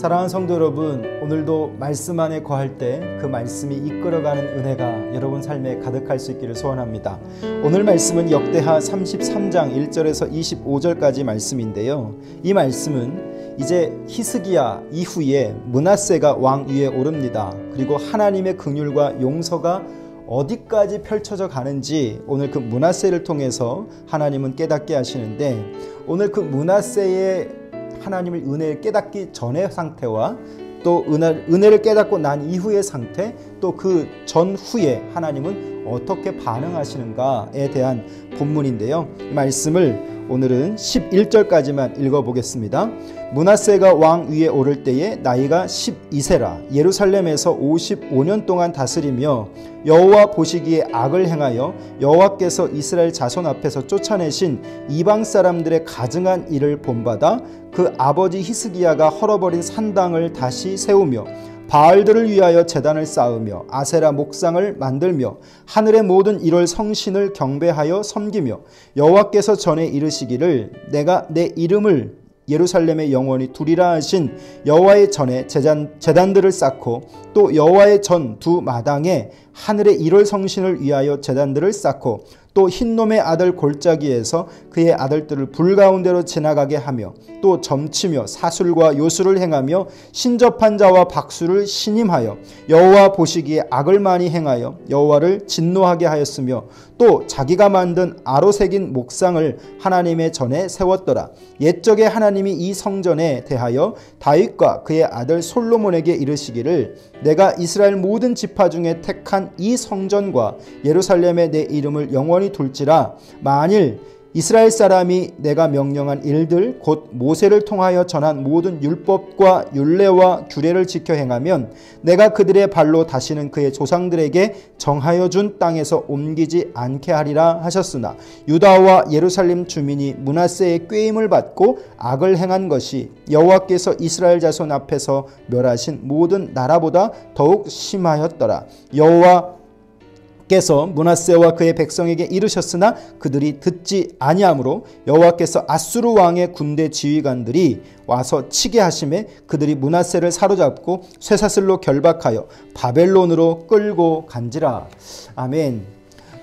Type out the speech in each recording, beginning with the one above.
사랑하는 성도 여러분, 오늘도 말씀 안에 거할 때 그 말씀이 이끌어가는 은혜가 여러분 삶에 가득할 수 있기를 소원합니다. 오늘 말씀은 역대하 33장 1절에서 25절까지 말씀인데요. 이 말씀은 이제 히스기야 이후에 므낫세가 왕 위에 오릅니다. 그리고 하나님의 긍휼과 용서가 어디까지 펼쳐져 가는지 오늘 그 므낫세를 통해서 하나님은 깨닫게 하시는데, 오늘 그 므낫세의 하나님의 은혜를 깨닫기 전의 상태와 또 은혜를 깨닫고 난 이후의 상태, 또 그 전후에 하나님은 어떻게 반응하시는가에 대한 본문인데요. 이 말씀을 오늘은 11절까지만 읽어보겠습니다. 므낫세가 왕 위에 오를 때에 나이가 12세라 예루살렘에서 55년 동안 다스리며 여호와 보시기에 악을 행하여 여호와께서 이스라엘 자손 앞에서 쫓아내신 이방 사람들의 가증한 일을 본받아 그 아버지 히스기야가 헐어버린 산당을 다시 세우며 바알들을 위하여 제단을 쌓으며 아세라 목상을 만들며 하늘의 모든 일월 성신을 경배하여 섬기며 여호와께서 전에 이르시기를 내가 내 이름을 예루살렘에 영원히 두리라 하신 여호와의 전에 제단들을 쌓고 또 여호와의 전 두 마당에 하늘의 일월 성신을 위하여 제단들을 쌓고 또 흰놈의 아들 골짜기에서 그의 아들들을 불 가운데로 지나가게 하며 또 점치며 사술과 요술을 행하며 신접한 자와 박수를 신임하여 여호와 보시기에 악을 많이 행하여 여호와를 진노하게 하였으며 또 자기가 만든 아로 새긴 목상을 하나님의 전에 세웠더라. 옛적에 하나님이 이 성전에 대하여 다윗과 그의 아들 솔로몬에게 이르시기를 내가 이스라엘 모든 지파 중에 택한 이 성전과 예루살렘에 내 이름을 영원히 둘지라. 만일 이스라엘 사람이 내가 명령한 일들 곧 모세를 통하여 전한 모든 율법과 율례와 규례를 지켜 행하면 내가 그들의 발로 다시는 그의 조상들에게 정하여 준 땅에서 옮기지 않게 하리라 하셨으나 유다와 예루살렘 주민이 므낫세의 꾀임을 받고 악을 행한 것이 여호와께서 이스라엘 자손 앞에서 멸하신 모든 나라보다 더욱 심하였더라. 여호와께서 므낫세와 그의 백성에게 이르셨으나 그들이 듣지 아니하므로 여호와께서 아수르 왕의 군대 지휘관들이 와서 치게 하심에 그들이 므낫세를 사로잡고 쇠사슬로 결박하여 바벨론으로 끌고 간지라. 아멘.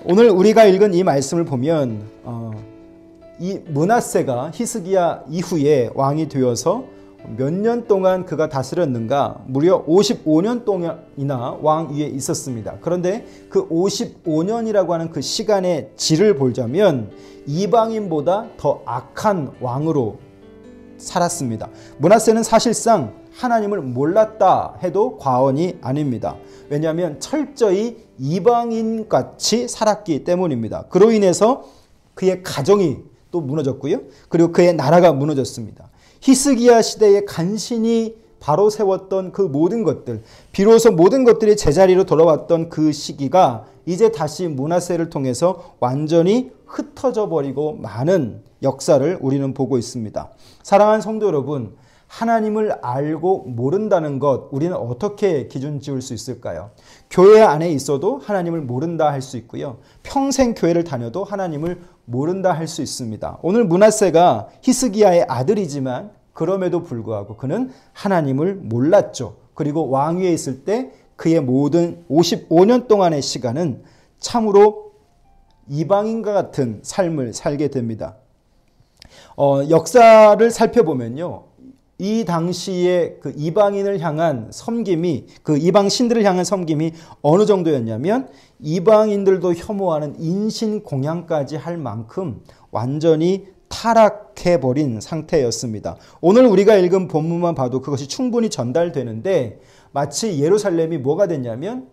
오늘 우리가 읽은 이 말씀을 보면 이 므낫세가 히스기야 이후에 왕이 되어서 몇 년 동안 그가 다스렸는가? 무려 55년 동안이나 왕 위에 있었습니다. 그런데 그 55년이라고 하는 그 시간의 질을 보자면 이방인보다 더 악한 왕으로 살았습니다. 므낫세는 사실상 하나님을 몰랐다 해도 과언이 아닙니다. 왜냐하면 철저히 이방인같이 살았기 때문입니다. 그로 인해서 그의 가정이 또 무너졌고요. 그리고 그의 나라가 무너졌습니다. 히스기야 시대에 간신히 바로 세웠던 그 모든 것들, 비로소 모든 것들이 제자리로 돌아왔던 그 시기가 이제 다시 므낫세를 통해서 완전히 흩어져 버리고 많은 역사를 우리는 보고 있습니다. 사랑하는 성도 여러분, 하나님을 알고 모른다는 것, 우리는 어떻게 기준 지을 수 있을까요? 교회 안에 있어도 하나님을 모른다 할 수 있고요. 평생 교회를 다녀도 하나님을 모른다 할 수 있습니다. 오늘 므낫세가 히스기야의 아들이지만 그럼에도 불구하고 그는 하나님을 몰랐죠. 그리고 왕위에 있을 때 그의 모든 55년 동안의 시간은 참으로 이방인과 같은 삶을 살게 됩니다. 역사를 살펴보면요. 이 당시에 그 이방인을 향한 섬김이, 그 이방 신들을 향한 섬김이 어느 정도였냐면 이방인들도 혐오하는 인신 공양까지 할 만큼 완전히 타락해버린 상태였습니다. 오늘 우리가 읽은 본문만 봐도 그것이 충분히 전달되는데 마치 예루살렘이 뭐가 됐냐면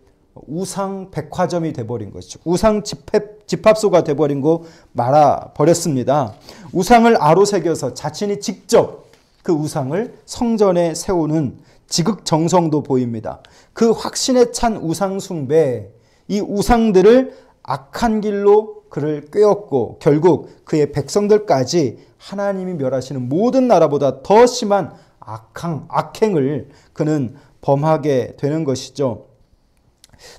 우상 백화점이 돼버린 것이죠. 우상 집합소가 돼버린 거 말아버렸습니다. 우상을 아로새겨서 자신이 직접 그 우상을 성전에 세우는 지극정성도 보입니다. 그 확신에 찬 우상 숭배, 이 우상들을 악한 길로 그를 꿰었고 결국 그의 백성들까지 하나님이 멸하시는 모든 나라보다 더 심한 악행을 그는 범하게 되는 것이죠.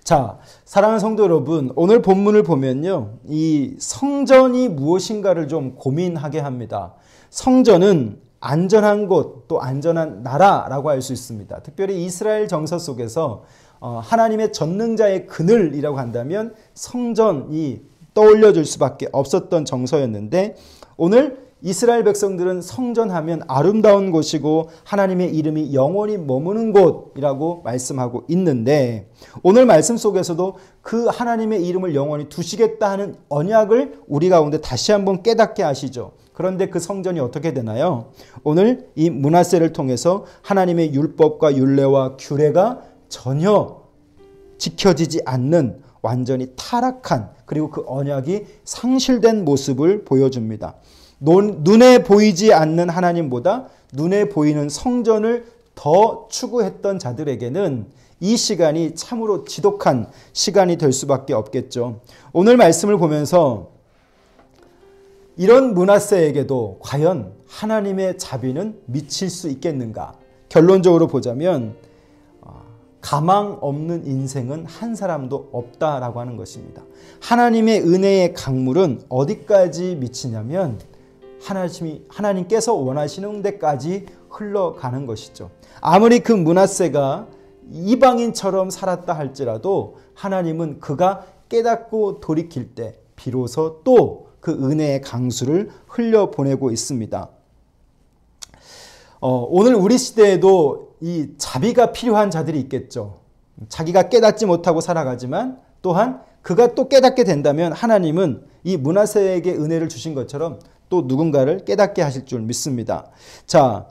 자, 사랑하는 성도 여러분, 오늘 본문을 보면요, 이 성전이 무엇인가를 좀 고민하게 합니다. 성전은 안전한 곳, 또 안전한 나라라고 할 수 있습니다. 특별히 이스라엘 정서 속에서 하나님의 전능자의 그늘이라고 한다면 성전이 떠올려 줄 수밖에 없었던 정서였는데, 오늘 이스라엘 백성들은 성전하면 아름다운 곳이고 하나님의 이름이 영원히 머무는 곳이라고 말씀하고 있는데, 오늘 말씀 속에서도 그 하나님의 이름을 영원히 두시겠다 하는 언약을 우리 가운데 다시 한번 깨닫게 하시죠. 그런데 그 성전이 어떻게 되나요? 오늘 이 므낫세를 통해서 하나님의 율법과 율례와 규례가 전혀 지켜지지 않는 완전히 타락한, 그리고 그 언약이 상실된 모습을 보여줍니다. 눈에 보이지 않는 하나님보다 눈에 보이는 성전을 더 추구했던 자들에게는 이 시간이 참으로 지독한 시간이 될 수밖에 없겠죠. 오늘 말씀을 보면서 이런 므낫세에게도 과연 하나님의 자비는 미칠 수 있겠는가? 결론적으로 보자면 가망 없는 인생은 한 사람도 없다라고 하는 것입니다. 하나님의 은혜의 강물은 어디까지 미치냐면 하나님께서 원하시는 데까지 흘러가는 것이죠. 아무리 그 므낫세가 이방인처럼 살았다 할지라도 하나님은 그가 깨닫고 돌이킬 때 비로소 또 그 은혜의 강수를 흘려보내고 있습니다. 오늘 우리 시대에도 이 자비가 필요한 자들이 있겠죠. 자기가 깨닫지 못하고 살아가지만 또한 그가 또 깨닫게 된다면 하나님은 이 므낫세에게 은혜를 주신 것처럼 또 누군가를 깨닫게 하실 줄 믿습니다. 자,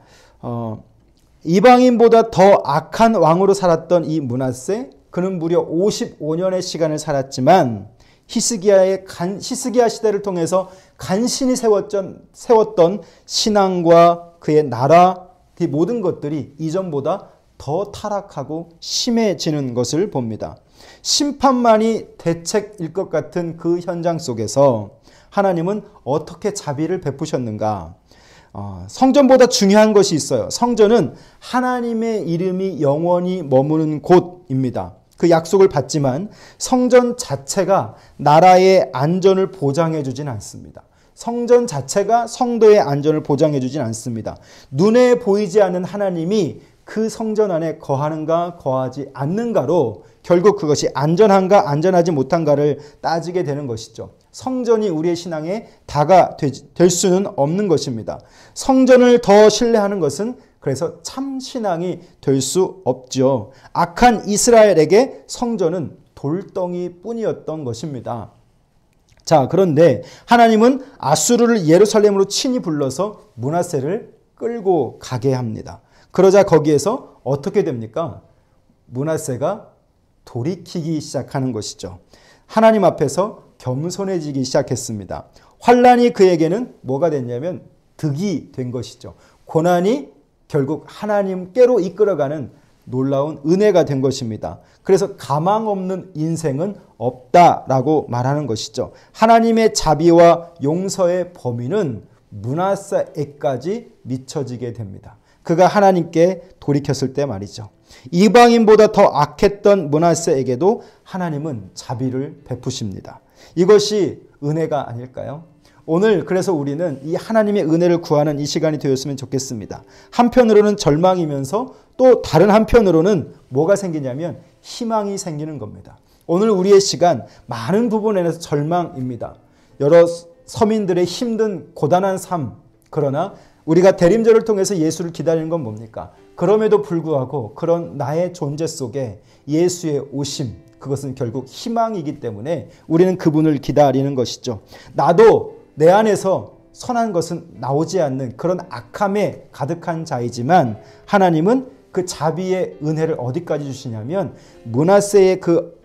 이방인보다 더 악한 왕으로 살았던 이 므낫세, 그는 무려 55년의 시간을 살았지만 히스기야 시대를 통해서 간신히 세웠던 신앙과 그의 나라, 그 모든 것들이 이전보다 더 타락하고 심해지는 것을 봅니다. 심판만이 대책일 것 같은 그 현장 속에서 하나님은 어떻게 자비를 베푸셨는가? 성전보다 중요한 것이 있어요. 성전은 하나님의 이름이 영원히 머무는 곳입니다. 그 약속을 받지만 성전 자체가 나라의 안전을 보장해 주진 않습니다. 성전 자체가 성도의 안전을 보장해 주진 않습니다. 눈에 보이지 않는 하나님이 그 성전 안에 거하는가 거하지 않는가로 결국 그것이 안전한가 안전하지 못한가를 따지게 되는 것이죠. 성전이 우리의 신앙의 다가 될 수는 없는 것입니다. 성전을 더 신뢰하는 것은 그래서 참 신앙이 될 수 없죠. 악한 이스라엘에게 성전은 돌덩이 뿐이었던 것입니다. 자, 그런데 하나님은 아수르를 예루살렘으로 친히 불러서 므낫세를 끌고 가게 합니다. 그러자 거기에서 어떻게 됩니까? 므낫세가 돌이키기 시작하는 것이죠. 하나님 앞에서 겸손해지기 시작했습니다. 환난이 그에게는 뭐가 됐냐면 득이 된 것이죠. 고난이 결국 하나님께로 이끌어가는 놀라운 은혜가 된 것입니다. 그래서 가망 없는 인생은 없다라고 말하는 것이죠. 하나님의 자비와 용서의 범위는 므낫세에까지 미쳐지게 됩니다. 그가 하나님께 돌이켰을 때 말이죠. 이방인보다 더 악했던 므낫세에게도 하나님은 자비를 베푸십니다. 이것이 은혜가 아닐까요? 오늘 그래서 우리는 이 하나님의 은혜를 구하는 이 시간이 되었으면 좋겠습니다. 한편으로는 절망이면서 또 다른 한편으로는 뭐가 생기냐면 희망이 생기는 겁니다. 오늘 우리의 시간 많은 부분에서 절망입니다. 여러 서민들의 힘든 고단한 삶, 그러나 우리가 대림절을 통해서 예수를 기다리는 건 뭡니까? 그럼에도 불구하고 그런 나의 존재 속에 예수의 오심, 그것은 결국 희망이기 때문에 우리는 그분을 기다리는 것이죠. 나도 내 안에서 선한 것은 나오지 않는 그런 악함에 가득한 자이지만 하나님은 그 자비의 은혜를 어디까지 주시냐면 므낫세의 그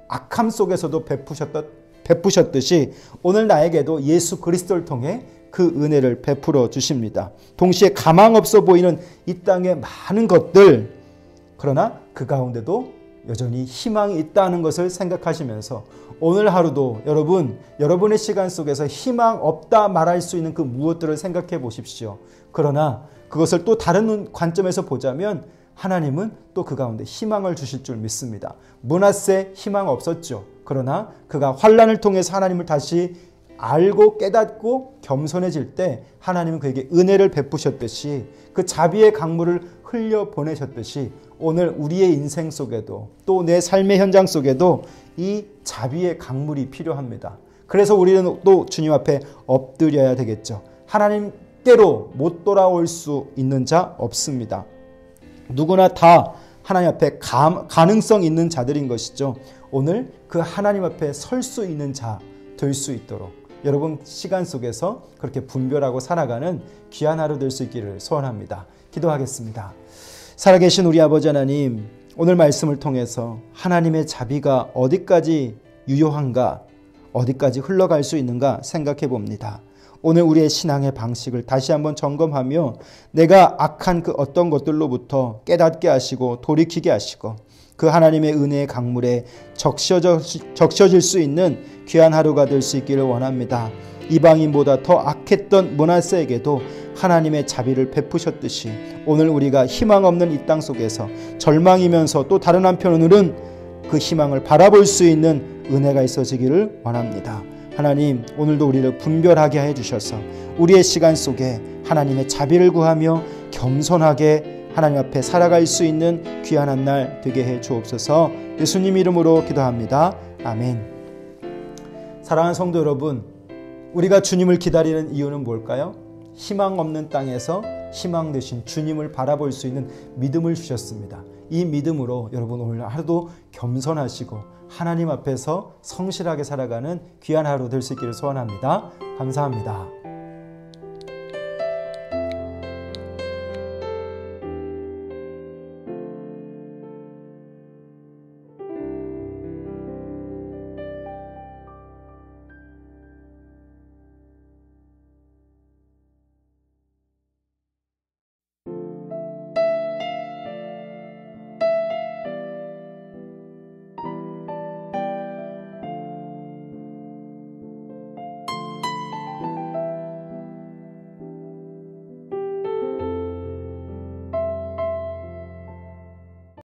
악함 속에서도 베푸셨듯이 오늘 나에게도 예수 그리스도를 통해 그 은혜를 베풀어 주십니다. 동시에 가망 없어 보이는 이 땅의 많은 것들, 그러나 그 가운데도 여전히 희망이 있다는 것을 생각하시면서 오늘 하루도 여러분의 시간 속에서 희망 없다 말할 수 있는 그 무엇들을 생각해 보십시오. 그러나 그것을 또 다른 관점에서 보자면 하나님은 또 그 가운데 희망을 주실 줄 믿습니다. 므낫세 희망 없었죠. 그러나 그가 환난을 통해서 하나님을 다시 알고 깨닫고 겸손해질 때 하나님은 그에게 은혜를 베푸셨듯이 그 자비의 강물을 흘려 보내셨듯이 오늘 우리의 인생 속에도 또 내 삶의 현장 속에도 이 자비의 강물이 필요합니다. 그래서 우리는 또 주님 앞에 엎드려야 되겠죠. 하나님께로 못 돌아올 수 있는 자 없습니다. 누구나 다 하나님 앞에 가능성 있는 자들인 것이죠. 오늘 그 하나님 앞에 설 수 있는 자 될 수 있도록 여러분 시간 속에서 그렇게 분별하고 살아가는 귀한 하루 될 수 있기를 소원합니다. 기도하겠습니다. 살아계신 우리 아버지 하나님, 오늘 말씀을 통해서 하나님의 자비가 어디까지 유효한가, 어디까지 흘러갈 수 있는가 생각해 봅니다. 오늘 우리의 신앙의 방식을 다시 한번 점검하며 내가 악한 그 어떤 것들로부터 깨닫게 하시고 돌이키게 하시고 그 하나님의 은혜의 강물에 적셔질 수 있는 귀한 하루가 될 수 있기를 원합니다. 이방인보다 더 악했던 므낫세에게도 하나님의 자비를 베푸셨듯이 오늘 우리가 희망 없는 이 땅 속에서 절망이면서 또 다른 한편으로는 그 희망을 바라볼 수 있는 은혜가 있어지기를 원합니다. 하나님, 오늘도 우리를 분별하게 해주셔서 우리의 시간 속에 하나님의 자비를 구하며 겸손하게 하나님 앞에 살아갈 수 있는 귀한 한 날 되게 해 주옵소서. 예수님 이름으로 기도합니다. 아멘. 사랑하는 성도 여러분, 우리가 주님을 기다리는 이유는 뭘까요? 희망 없는 땅에서 희망 되신 주님을 바라볼 수 있는 믿음을 주셨습니다. 이 믿음으로 여러분 오늘 하루도 겸손하시고 하나님 앞에서 성실하게 살아가는 귀한 하루 될 수 있기를 소원합니다. 감사합니다.